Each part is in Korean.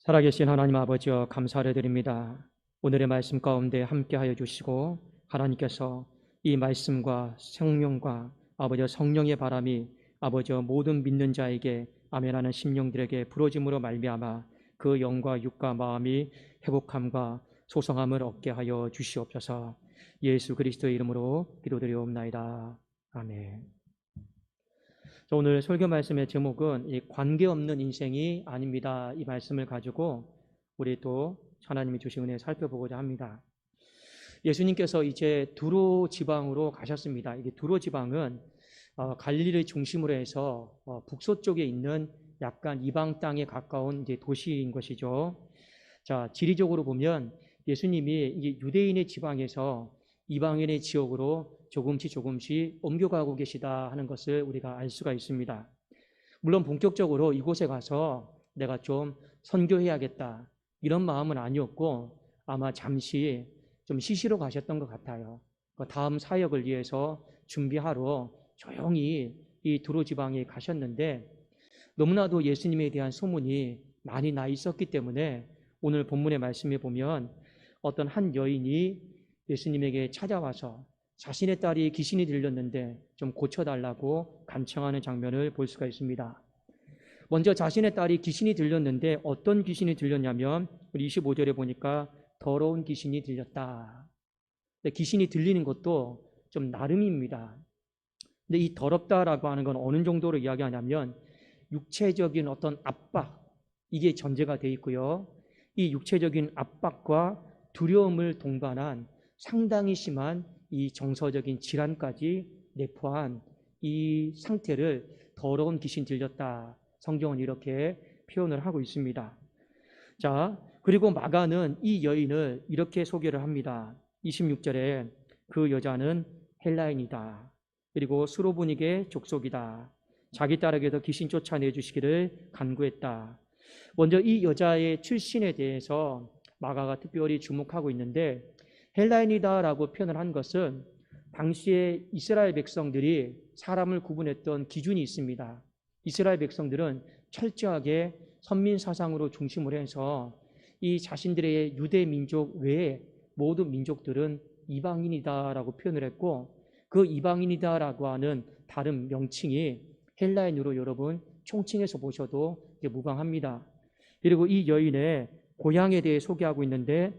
살아계신 하나님 아버지여 감사를 드립니다. 오늘의 말씀 가운데 함께하여 주시고 하나님께서 이 말씀과 생명과 아버지여 성령의 바람이 아버지여 모든 믿는 자에게 아멘하는 심령들에게 부어짐으로 말미암아 그 영과 육과 마음이 회복함과 소성함을 얻게 하여 주시옵소서. 예수 그리스도의 이름으로 기도드리옵나이다. 아멘. 오늘 설교 말씀의 제목은 이 관계없는 인생이 아닙니다. 이 말씀을 가지고 우리 또 하나님이 주신 은혜 살펴보고자 합니다. 예수님께서 이제 두로 지방으로 가셨습니다. 이게 두로 지방은 갈릴리를 중심으로 해서 북서쪽에 있는 약간 이방 땅에 가까운 이제 도시인 것이죠. 자, 지리적으로 보면 예수님이 이게 유대인의 지방에서 이방인의 지역으로 조금씩 옮겨가고 계시다 하는 것을 우리가 알 수가 있습니다. 물론 본격적으로 이곳에 가서 내가 좀 선교해야겠다 이런 마음은 아니었고 아마 잠시 좀 쉬시러 가셨던 것 같아요. 다음 사역을 위해서 준비하러 조용히 이 두로 지방에 가셨는데 너무나도 예수님에 대한 소문이 많이 나 있었기 때문에 오늘 본문의 말씀에 보면 어떤 한 여인이 예수님에게 찾아와서 자신의 딸이 귀신이 들렸는데 좀 고쳐달라고 간청하는 장면을 볼 수가 있습니다. 먼저 자신의 딸이 귀신이 들렸는데 어떤 귀신이 들렸냐면 우리 25절에 보니까 더러운 귀신이 들렸다. 근데 귀신이 들리는 것도 좀 나름입니다. 근데 이 더럽다라고 하는 건 어느 정도로 이야기하냐면 육체적인 어떤 압박, 이게 전제가 되어 있고요. 이 육체적인 압박과 두려움을 동반한 상당히 심한 이 정서적인 질환까지 내포한 이 상태를 더러운 귀신 들렸다. 성경은 이렇게 표현을 하고 있습니다. 자, 그리고 마가는 이 여인을 이렇게 소개를 합니다. 26절에 그 여자는 헬라인이다. 그리고 수로보닉의 족속이다. 자기 딸에게도 귀신 쫓아내 주시기를 간구했다. 먼저 이 여자의 출신에 대해서 마가가 특별히 주목하고 있는데 헬라인이다라고 표현을 한 것은 당시에 이스라엘 백성들이 사람을 구분했던 기준이 있습니다. 이스라엘 백성들은 철저하게 선민 사상으로 중심을 해서 이 자신들의 유대 민족 외에 모든 민족들은 이방인이다라고 표현을 했고 그 이방인이다라고 하는 다른 명칭이 헬라인으로 여러분 총칭해서 보셔도 무방합니다. 그리고 이 여인의 고향에 대해 소개하고 있는데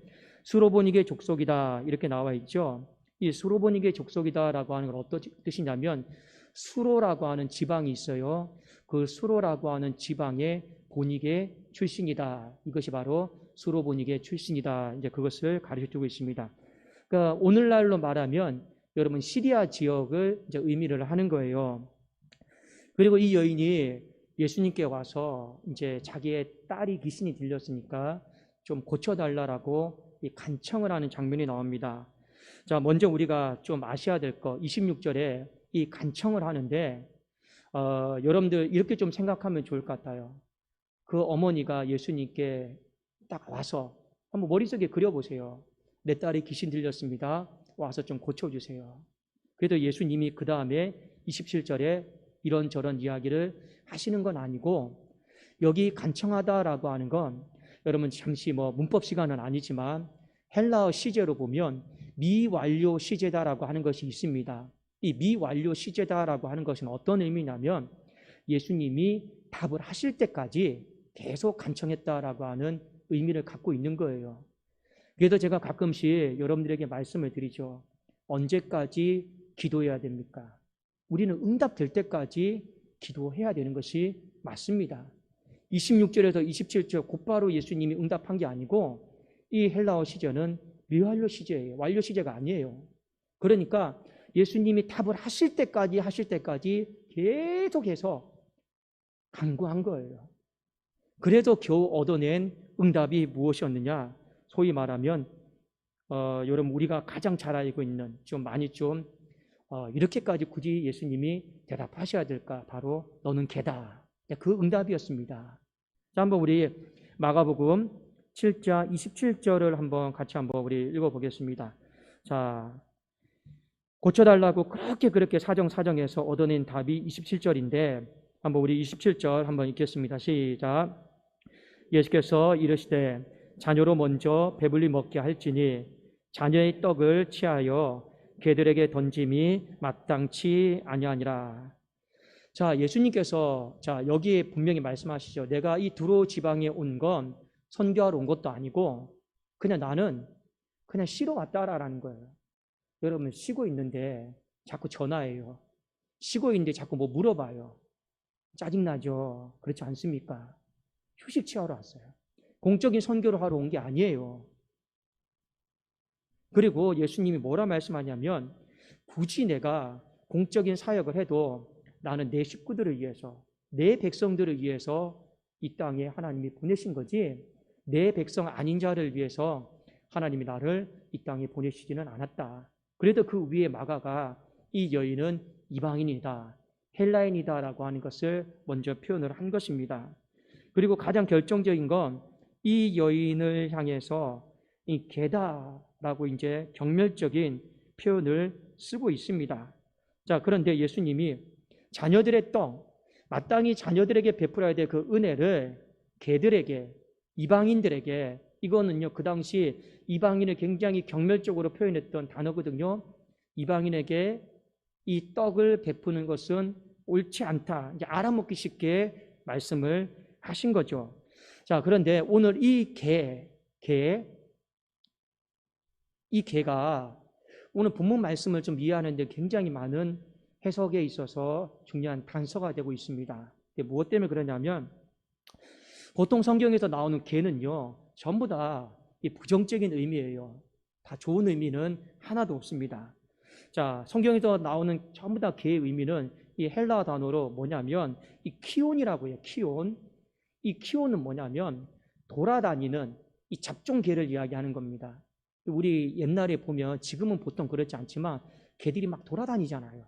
수로보닉의 족속이다 이렇게 나와 있죠. 이 수로보닉의 족속이다라고 하는 건 어떤 뜻이냐면 수로라고 하는 지방이 있어요. 그 수로라고 하는 지방의 보닉의 출신이다. 이것이 바로 수로보닉의 출신이다. 이제 그것을 가르쳐주고 있습니다. 그러니까 오늘날로 말하면 여러분 시리아 지역을 이제 의미를 하는 거예요. 그리고 이 여인이 예수님께 와서 이제 자기의 딸이 귀신이 들렸으니까 좀 고쳐달라고 이 간청을 하는 장면이 나옵니다. 자, 먼저 우리가 좀 아셔야 될 거 26절에 이 간청을 하는데 여러분들 이렇게 좀 생각하면 좋을 것 같아요. 그 어머니가 예수님께 딱 와서 한번 머릿속에 그려보세요. 내 딸이 귀신 들렸습니다. 와서 좀 고쳐주세요. 그래도 예수님이 그 다음에 27절에 이런저런 이야기를 하시는 건 아니고 여기 간청하다라고 하는 건 여러분 잠시 문법 시간은 아니지만 헬라어 시제로 보면 미완료 시제다라고 하는 것이 있습니다. 이 미완료 시제다라고 하는 것은 어떤 의미냐면 예수님이 답을 하실 때까지 계속 간청했다라고 하는 의미를 갖고 있는 거예요. 그래서 제가 가끔씩 여러분들에게 말씀을 드리죠. 언제까지 기도해야 됩니까? 우리는 응답될 때까지 기도해야 되는 것이 맞습니다. 26절에서 27절 곧바로 예수님이 응답한 게 아니고 이 헬라어 시제는 미완료 시제예요. 완료 시제가 아니에요. 그러니까 예수님이 답을 하실 때까지 계속해서 간구한 거예요. 그래서 겨우 얻어낸 응답이 무엇이었느냐? 소위 말하면 여러분 우리가 가장 잘 알고 있는 이렇게까지 굳이 예수님이 대답하셔야 될까? 바로 너는 개다. 그 응답이었습니다. 자, 한번 우리 마가복음 7장 27절을 한번 같이 우리 읽어보겠습니다. 자, 고쳐달라고 그렇게 사정해서 얻어낸 답이 27절인데 한번 우리 27절 한번 읽겠습니다. 시작. 예수께서 이르시되 자녀로 먼저 배불리 먹게 할지니 자녀의 떡을 취하여 개들에게 던짐이 마땅치 아니하니라. 자, 예수님께서 여기에 분명히 말씀하시죠. 내가 이 두로 지방에 온 건 선교하러 온 것도 아니고 그냥 나는 그냥 쉬러 왔다라는 거예요. 여러분 쉬고 있는데 자꾸 전화해요. 쉬고 있는데 자꾸 뭐 물어봐요. 짜증나죠? 그렇지 않습니까? 휴식 취하러 왔어요. 공적인 선교를 하러 온 게 아니에요. 그리고 예수님이 뭐라 말씀하냐면 굳이 내가 공적인 사역을 해도 나는 내 식구들을 위해서, 내 백성들을 위해서 이 땅에 하나님이 보내신 거지 내 백성 아닌 자를 위해서 하나님이 나를 이 땅에 보내시지는 않았다. 그래도 그 위에 마가가 이 여인은 이방인이다, 헬라인이다라고 하는 것을 먼저 표현을 한 것입니다. 그리고 가장 결정적인 건 이 여인을 향해서 이 게다라고 이제 경멸적인 표현을 쓰고 있습니다. 자, 그런데 예수님이 자녀들의 떡, 마땅히 자녀들에게 베풀어야 될 그 은혜를 개들에게, 이방인들에게, 이거는요 그 당시 이방인을 굉장히 경멸적으로 표현했던 단어거든요. 이방인에게 이 떡을 베푸는 것은 옳지 않다, 이제 알아먹기 쉽게 말씀을 하신 거죠. 자, 그런데 오늘 이 개가 오늘 본문 말씀을 좀 이해하는데 굉장히 많은 해석에 있어서 중요한 단서가 되고 있습니다. 무엇 때문에 그러냐면 보통 성경에서 나오는 개는요 전부 다 부정적인 의미예요. 다 좋은 의미는 하나도 없습니다. 자, 성경에서 나오는 전부 다 개의 의미는 이 헬라 단어로 뭐냐면 이 키온이라고 해요. 키온. 이 키온은 뭐냐면 돌아다니는 이 잡종개를 이야기하는 겁니다. 우리 옛날에 보면 지금은 보통 그렇지 않지만 개들이 막 돌아다니잖아요.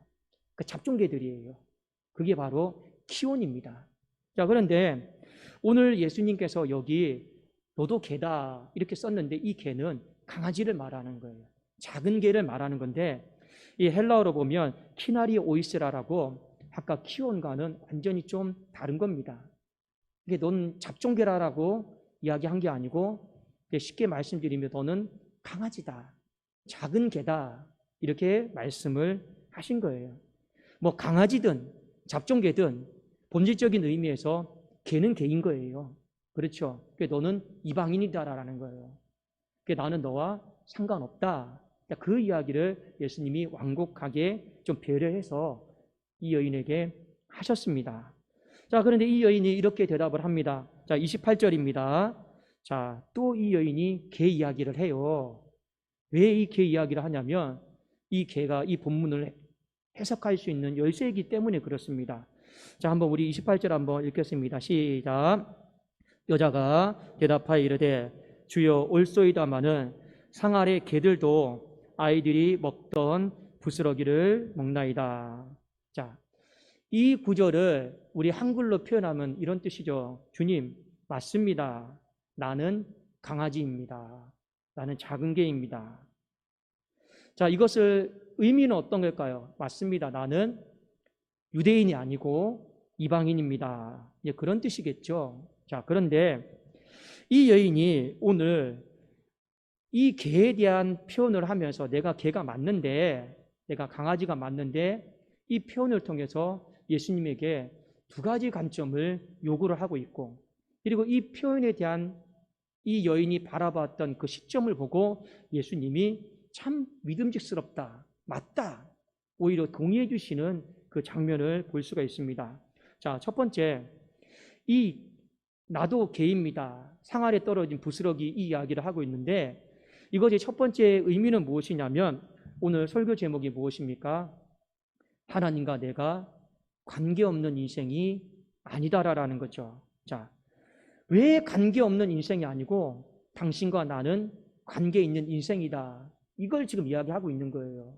그 잡종개들이에요. 그게 바로 키온입니다. 자, 그런데 오늘 예수님께서 여기 너도 개다 이렇게 썼는데 이 개는 강아지를 말하는 거예요. 작은 개를 말하는 건데 이 헬라어로 보면 키나리 오이스라라고 아까 키온과는 완전히 좀 다른 겁니다. 이게 넌 잡종개라라고 이야기한 게 아니고 쉽게 말씀드리면 너는 강아지다, 작은 개다 이렇게 말씀을 하신 거예요. 뭐 강아지든 잡종개든 본질적인 의미에서 개는 개인 거예요. 그렇죠? 너는 이방인이다라는 거예요. 나는 너와 상관없다. 그 이야기를 예수님이 완곡하게 좀 배려해서 이 여인에게 하셨습니다. 자, 그런데 이 여인이 이렇게 대답을 합니다. 자, 28절입니다. 자, 또 이 여인이 개 이야기를 해요. 왜 이 개 이야기를 하냐면 이 개가 이 본문을 해석할 수 있는 열쇠이기 때문에 그렇습니다. 자, 한번 우리 28절 한번 읽겠습니다. 시작. 여자가 대답하여 이르되 주여 올소이다마는 상 아래 개들도 아이들이 먹던 부스러기를 먹나이다. 자, 이 구절을 우리 한글로 표현하면 이런 뜻이죠. 주님, 맞습니다. 나는 강아지입니다. 나는 작은 개입니다. 자, 이것을 의미는 어떤 걸까요? 맞습니다. 나는 유대인이 아니고 이방인입니다. 그런 뜻이겠죠. 자, 그런데 이 여인이 오늘 이 개에 대한 표현을 하면서 내가 개가 맞는데, 내가 강아지가 맞는데 이 표현을 통해서 예수님에게 두 가지 관점을 요구를 하고 있고, 그리고 이 표현에 대한 이 여인이 바라봤던 그 시점을 보고 예수님이 참 믿음직스럽다, 맞다, 오히려 동의해 주시는 그 장면을 볼 수가 있습니다. 자, 첫 번째, 이 나도 개입니다, 상 아래 떨어진 부스러기 이 이야기를 하고 있는데 이것의 첫 번째 의미는 무엇이냐면 오늘 설교 제목이 무엇입니까? 하나님과 내가 관계없는 인생이 아니다라는 거죠. 자, 왜 관계없는 인생이 아니고 당신과 나는 관계 있는 인생이다, 이걸 지금 이야기하고 있는 거예요.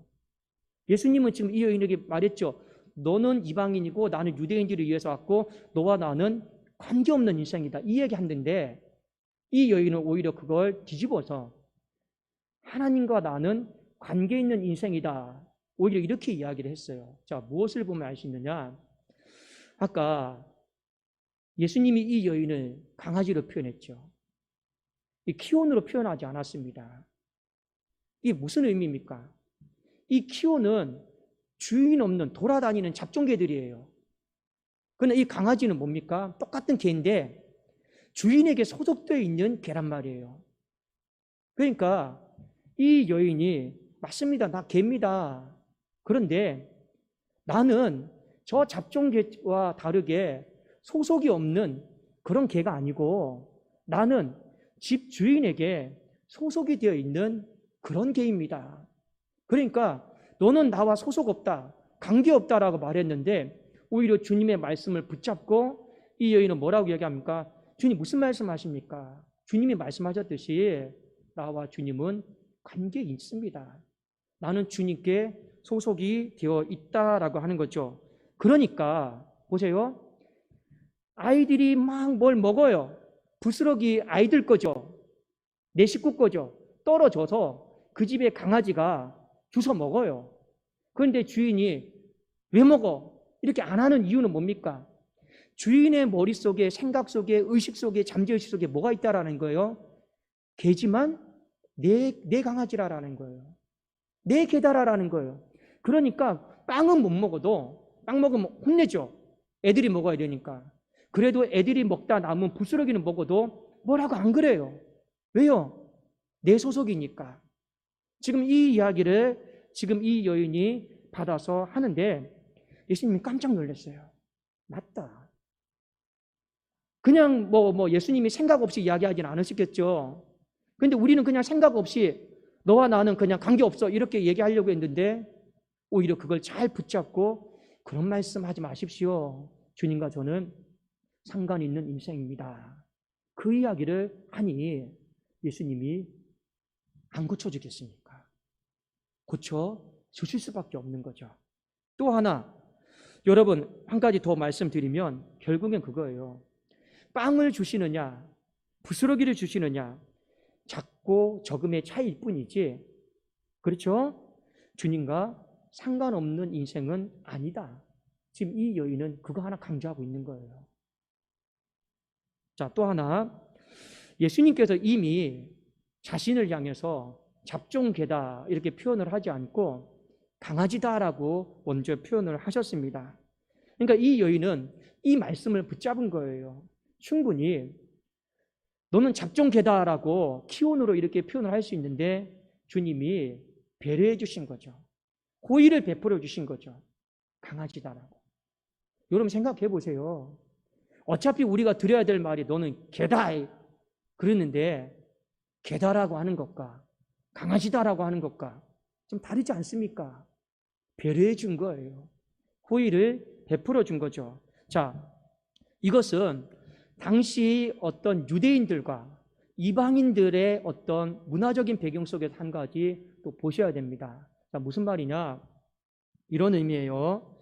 예수님은 지금 이 여인에게 말했죠. 너는 이방인이고 나는 유대인들을 위해서 왔고 너와 나는 관계없는 인생이다, 이 얘기 하는데 이 여인은 오히려 그걸 뒤집어서 하나님과 나는 관계 있는 인생이다, 오히려 이렇게 이야기를 했어요. 자, 무엇을 보면 알 수 있느냐? 아까 예수님이 이 여인을 강아지로 표현했죠. 이 키온으로 표현하지 않았습니다. 이게 무슨 의미입니까? 이 키온은 주인 없는 돌아다니는 잡종개들이에요. 그런데 이 강아지는 뭡니까? 똑같은 개인데 주인에게 소속되어 있는 개란 말이에요. 그러니까 이 여인이 맞습니다. 나 개입니다. 그런데 나는 저 잡종개와 다르게 소속이 없는 그런 개가 아니고 나는 집 주인에게 소속이 되어 있는 그런 개입니다. 그러니까 너는 나와 소속 없다, 관계 없다라고 말했는데 오히려 주님의 말씀을 붙잡고 이 여인은 뭐라고 얘기합니까? 주님 무슨 말씀하십니까? 주님이 말씀하셨듯이 나와 주님은 관계 있습니다. 나는 주님께 소속이 되어 있다라고 하는 거죠. 그러니까 보세요. 아이들이 막 뭘 먹어요. 부스러기 아이들 거죠. 내 식구 거죠. 떨어져서 그 집에 강아지가 주워 먹어요. 그런데 주인이 왜 먹어? 이렇게 안 하는 이유는 뭡니까? 주인의 머릿속에, 생각 속에, 의식 속에, 잠재의식 속에 뭐가 있다라는 거예요? 개지만 내 강아지라라는 거예요. 내 개다라는 거예요. 그러니까 빵은 못 먹어도 빵 먹으면 혼내죠. 애들이 먹어야 되니까. 그래도 애들이 먹다 남은 부스러기는 먹어도 뭐라고 안 그래요. 왜요? 내 소속이니까. 지금 이 이야기를 지금 이 여인이 받아서 하는데 예수님이 깜짝 놀랐어요. 맞다. 그냥 예수님이 생각 없이 이야기하진 않으시겠죠. 그런데 우리는 그냥 생각 없이 너와 나는 그냥 관계없어 이렇게 얘기하려고 했는데 오히려 그걸 잘 붙잡고 그런 말씀하지 마십시오. 주님과 저는 상관 있는 인생입니다. 그 이야기를 하니 예수님이 안 고쳐주겠습니까? 고쳐주실 수밖에 없는 거죠. 또 하나 여러분 한 가지 더 말씀드리면 결국엔 그거예요. 빵을 주시느냐 부스러기를 주시느냐 작고 적음의 차이일 뿐이지 그렇죠? 주님과 상관없는 인생은 아니다. 지금 이 여인은 그거 하나 강조하고 있는 거예요. 자, 또 하나 예수님께서 이미 자신을 향해서 잡종개다 이렇게 표현을 하지 않고 강아지다라고 먼저 표현을 하셨습니다. 그러니까 이 여인은 이 말씀을 붙잡은 거예요. 충분히 너는 잡종개다라고 키온으로 이렇게 표현을 할 수 있는데 주님이 배려해 주신 거죠. 호의를 베풀어 주신 거죠. 강아지다라고. 여러분 생각해 보세요. 어차피 우리가 드려야 될 말이 너는 개다 그러는데 개다라고 하는 것과 강아지다라고 하는 것과 좀 다르지 않습니까? 배려해 준 거예요. 호의를 베풀어 준 거죠. 자, 이것은 당시 어떤 유대인들과 이방인들의 어떤 문화적인 배경 속에서 한 가지 또 보셔야 됩니다. 자, 무슨 말이냐? 이런 의미예요.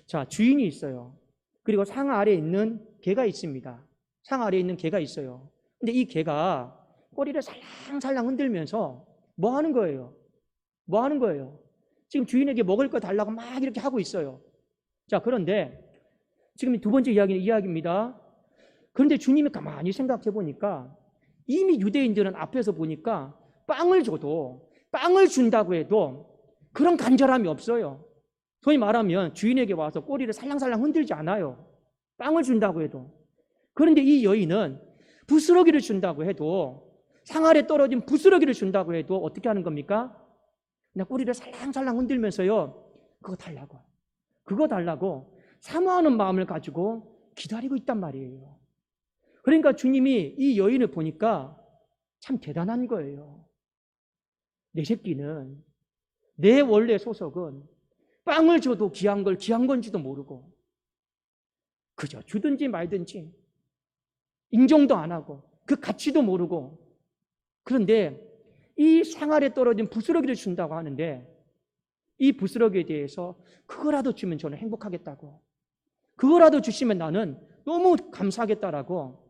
자, 주인이 있어요. 그리고 상 아래에 있는 개가 있습니다. 상 아래에 있는 개가 있어요. 근데 이 개가 꼬리를 살랑살랑 흔들면서 뭐 하는 거예요? 뭐 하는 거예요? 지금 주인에게 먹을 거 달라고 막 이렇게 하고 있어요. 자, 그런데 지금 두 번째 이야기는 이야기입니다. 그런데 주님이 가만히 생각해 보니까 이미 유대인들은 앞에서 보니까 빵을 줘도 빵을 준다고 해도 그런 간절함이 없어요. 소위 말하면 주인에게 와서 꼬리를 살랑살랑 흔들지 않아요. 빵을 준다고 해도. 그런데 이 여인은 부스러기를 준다고 해도 상 아래 떨어진 부스러기를 준다고 해도 어떻게 하는 겁니까? 그냥 꼬리를 살랑살랑 흔들면서요. 그거 달라고 사모하는 마음을 가지고 기다리고 있단 말이에요. 그러니까 주님이 이 여인을 보니까 참 대단한 거예요. 내 새끼는 내 원래 소속은 빵을 줘도 귀한 건지도 모르고 그저 주든지 말든지 인정도 안 하고 그 가치도 모르고 그런데 이 상 아래 떨어진 부스러기를 준다고 하는데 이 부스러기에 대해서 그거라도 주면 저는 행복하겠다고 그거라도 주시면 나는 너무 감사하겠다라고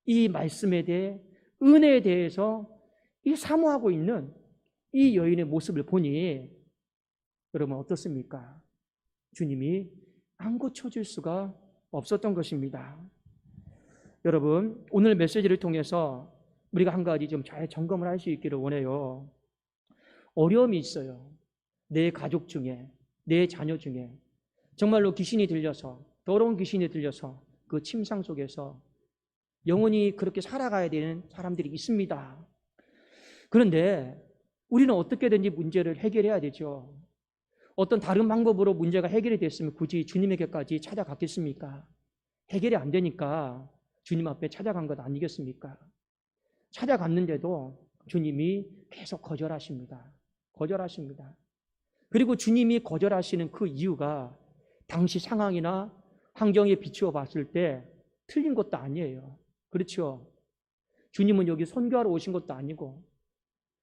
이 말씀에 대해 은혜에 대해서 이 사모하고 있는 이 여인의 모습을 보니 여러분 어떻습니까? 주님이 안 고쳐줄 수가 없었던 것입니다. 여러분, 오늘 메시지를 통해서 우리가 한 가지 좀 잘 점검을 할 수 있기를 원해요. 어려움이 있어요. 내 가족 중에, 내 자녀 중에 정말로 귀신이 들려서, 더러운 귀신이 들려서 그 침상 속에서 영원히 그렇게 살아가야 되는 사람들이 있습니다. 그런데 우리는 어떻게든지 문제를 해결해야 되죠. 어떤 다른 방법으로 문제가 해결이 됐으면 굳이 주님에게까지 찾아갔겠습니까? 해결이 안 되니까 주님 앞에 찾아간 것 아니겠습니까? 찾아갔는데도 주님이 계속 거절하십니다. 거절하십니다. 그리고 주님이 거절하시는 그 이유가 당시 상황이나 환경에 비추어 봤을 때 틀린 것도 아니에요. 그렇죠? 주님은 여기 선교하러 오신 것도 아니고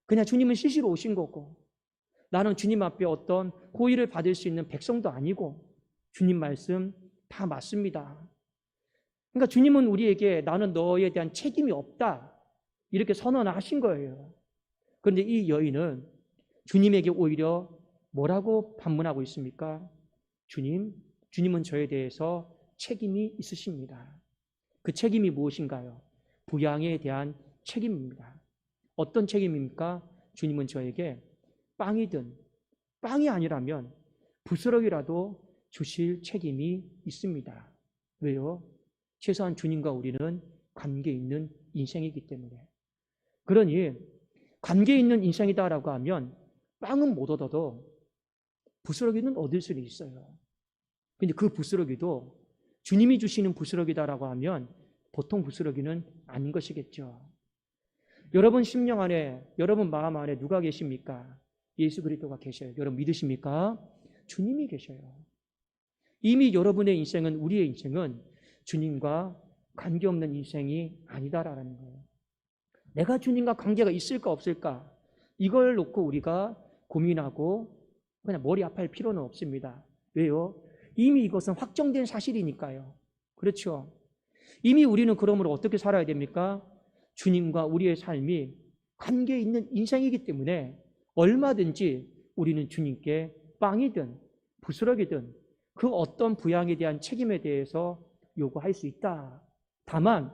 그냥 주님은 쉬시러 오신 거고 나는 주님 앞에 어떤 호의를 받을 수 있는 백성도 아니고 주님 말씀 다 맞습니다. 그러니까 주님은 우리에게 나는 너에 대한 책임이 없다 이렇게 선언하신 거예요. 그런데 이 여인은 주님에게 오히려 뭐라고 반문하고 있습니까? 주님은 저에 대해서 책임이 있으십니다. 그 책임이 무엇인가요? 부양에 대한 책임입니다. 어떤 책임입니까? 주님은 저에게 빵이 아니라면 부스러기라도 주실 책임이 있습니다. 왜요? 최소한 주님과 우리는 관계 있는 인생이기 때문에. 그러니 관계 있는 인생이다라고 하면 빵은 못 얻어도 부스러기는 얻을 수는 있어요. 근데 그 부스러기도 주님이 주시는 부스러기다라고 하면 보통 부스러기는 아닌 것이겠죠. 여러분 심령 안에, 여러분 마음 안에 누가 계십니까? 예수 그리스도가 계셔요. 여러분 믿으십니까? 주님이 계셔요. 이미 여러분의 인생은, 우리의 인생은 주님과 관계없는 인생이 아니다라는 거예요. 내가 주님과 관계가 있을까 없을까? 이걸 놓고 우리가 고민하고 그냥 머리 아파할 필요는 없습니다. 왜요? 이미 이것은 확정된 사실이니까요. 그렇죠? 이미 우리는 그러므로 어떻게 살아야 됩니까? 주님과 우리의 삶이 관계 있는 인생이기 때문에 얼마든지 우리는 주님께 빵이든 부스러기든 그 어떤 부양에 대한 책임에 대해서 요구할 수 있다. 다만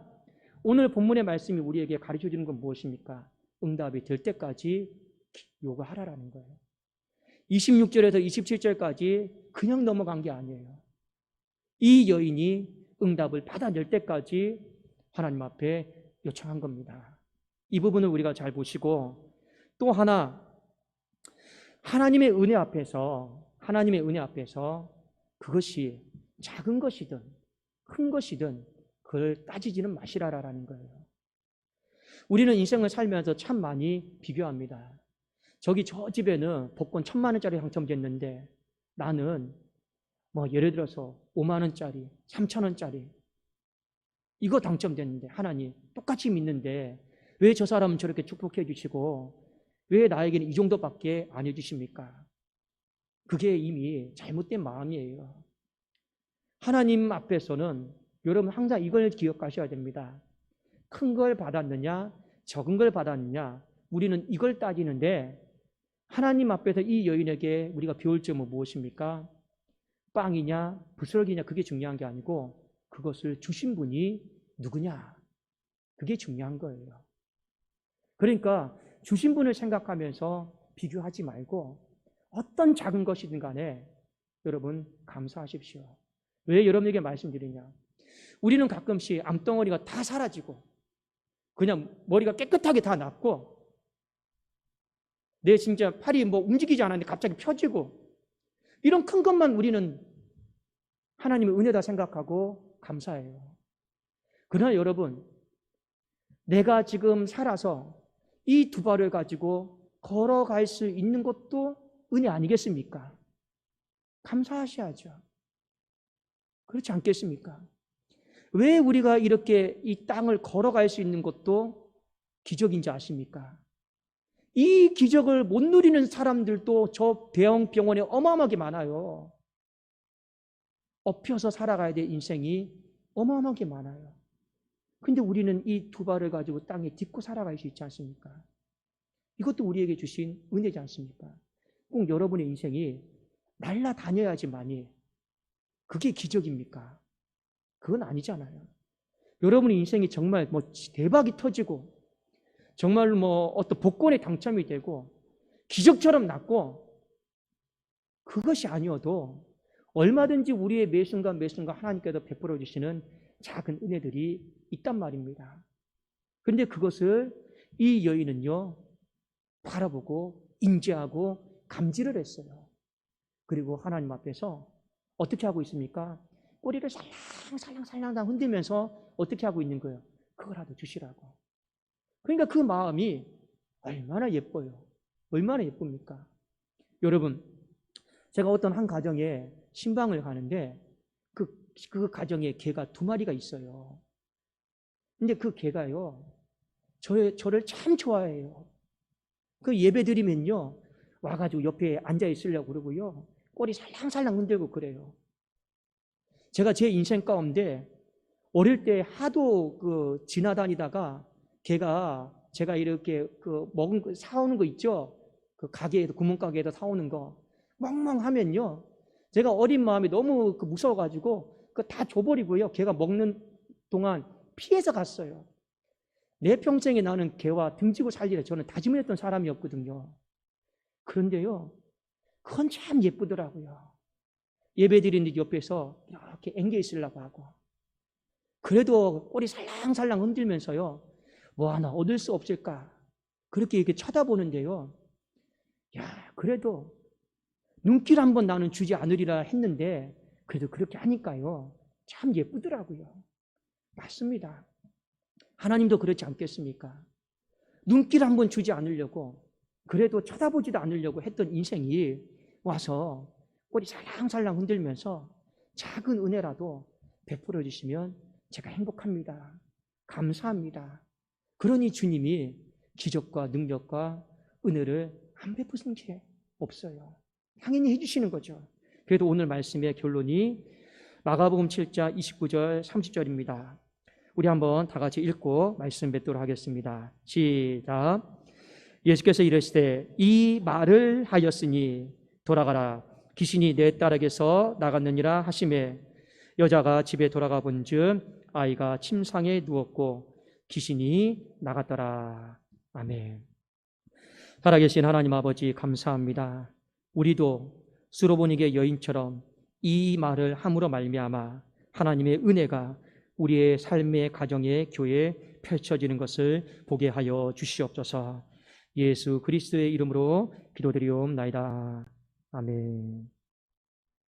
오늘 본문의 말씀이 우리에게 가르쳐 주는 건 무엇입니까? 응답이 될 때까지 요구하라라는 거예요. 26절에서 27절까지 그냥 넘어간 게 아니에요. 이 여인이 응답을 받아낼 때까지 하나님 앞에 요청한 겁니다. 이 부분을 우리가 잘 보시고 또 하나 하나님의 은혜 앞에서 그것이 작은 것이든 큰 것이든 그걸 따지지는 마시라라는 거예요. 우리는 인생을 살면서 참 많이 비교합니다. 저기 저 집에는 복권 1,000만 원짜리 당첨됐는데 나는 예를 들어서 5만 원짜리, 3천 원짜리 이거 당첨됐는데 하나님 똑같이 믿는데 왜 저 사람은 저렇게 축복해 주시고 왜 나에게는 이 정도밖에 안 해주십니까? 그게 이미 잘못된 마음이에요. 하나님 앞에서는 여러분 항상 이걸 기억하셔야 됩니다. 큰 걸 받았느냐 적은 걸 받았느냐 우리는 이걸 따지는데 하나님 앞에서 이 여인에게 우리가 배울 점은 무엇입니까? 빵이냐 부스러기냐 그게 중요한 게 아니고 그것을 주신 분이 누구냐 그게 중요한 거예요. 그러니까 주신 분을 생각하면서 비교하지 말고 어떤 작은 것이든 간에 여러분 감사하십시오. 왜 여러분에게 말씀드리냐? 우리는 가끔씩 암덩어리가 다 사라지고 그냥 머리가 깨끗하게 다 났고 내 진짜 팔이 움직이지 않았는데 갑자기 펴지고 이런 큰 것만 우리는 하나님의 은혜다 생각하고 감사해요. 그러나 여러분 내가 지금 살아서 이 두 발을 가지고 걸어갈 수 있는 것도 은혜 아니겠습니까? 감사하셔야죠. 그렇지 않겠습니까? 왜 우리가 이렇게 이 땅을 걸어갈 수 있는 것도 기적인지 아십니까? 이 기적을 못 누리는 사람들도 저 대형 병원에 어마어마하게 많아요. 엎혀서 살아가야 될 인생이 어마어마하게 많아요. 근데 우리는 이 두 발을 가지고 땅에 딛고 살아갈 수 있지 않습니까? 이것도 우리에게 주신 은혜지 않습니까? 꼭 여러분의 인생이 날아다녀야지만이 그게 기적입니까? 그건 아니잖아요. 여러분의 인생이 정말 뭐 대박이 터지고 정말 뭐 어떤 복권에 당첨이 되고 기적처럼 났고, 그것이 아니어도 얼마든지 우리의 매 순간 매 순간 하나님께서 베풀어 주시는 작은 은혜들이 있단 말입니다. 그런데 그것을 이 여인은요 바라보고 인지하고 감지를 했어요. 그리고 하나님 앞에서 어떻게 하고 있습니까? 꼬리를 살랑살랑 흔들면서 어떻게 하고 있는 거예요? 그거라도 주시라고. 그러니까 그 마음이 얼마나 예뻐요. 얼마나 예쁩니까? 여러분, 제가 어떤 한 가정에 신방을 가는데 그 가정에 개가 2마리가 있어요. 근데 그 개가요 저를 참 좋아해요. 그 예배 드리면요 와가지고 옆에 앉아 있으려고 그러고요 꼬리 살랑살랑 흔들고 그래요. 제가 제 인생 가운데 어릴 때 하도 지나다니다가 걔가 제가 이렇게 먹은 거 사오는 거 있죠? 그 가게에서, 구멍가게에서 사오는 거 멍멍하면요 제가 어린 마음이 너무 무서워가지고 그거 다 줘버리고요 걔가 먹는 동안 피해서 갔어요. 내 평생에 나는 개와 등지고 살리라 저는 다짐을 했던 사람이었거든요. 그런데요 그건 참 예쁘더라고요. 예배 드리는 옆에서 이렇게 앵겨 있으려고 하고, 그래도 꼬리 살랑살랑 흔들면서요 뭐 하나 얻을 수 없을까 그렇게 이렇게 쳐다보는데요, 야 그래도 눈길 한번 나는 주지 않으리라 했는데 그래도 그렇게 하니까요 참 예쁘더라고요. 맞습니다. 하나님도 그렇지 않겠습니까? 눈길 한번 주지 않으려고, 그래도 쳐다보지도 않으려고 했던 인생이 와서 꼬리 살랑살랑 흔들면서 작은 은혜라도 베풀어 주시면 제가 행복합니다. 감사합니다. 그러니 주님이 기적과 능력과 은혜를 안 베푸신 게 없어요. 당연히 해주시는 거죠. 그래도 오늘 말씀의 결론이 마가복음 7장 29절 30절입니다. 우리 한번 다 같이 읽고 말씀 뵙도록 하겠습니다. 시작. 예수께서 이르시되 이 말을 하였으니 돌아가라 귀신이 내 딸에게서 나갔느니라 하시매 여자가 집에 돌아가 본즉 아이가 침상에 누웠고 귀신이 나갔더라. 아멘. 살아계신 하나님 아버지 감사합니다. 우리도 수로보니게 여인처럼 이 말을 함으로 말미암아 하나님의 은혜가 우리의 삶의 가정의 교회에 펼쳐지는 것을 보게 하여 주시옵소서. 예수 그리스도의 이름으로 기도드리옵나이다. 아멘.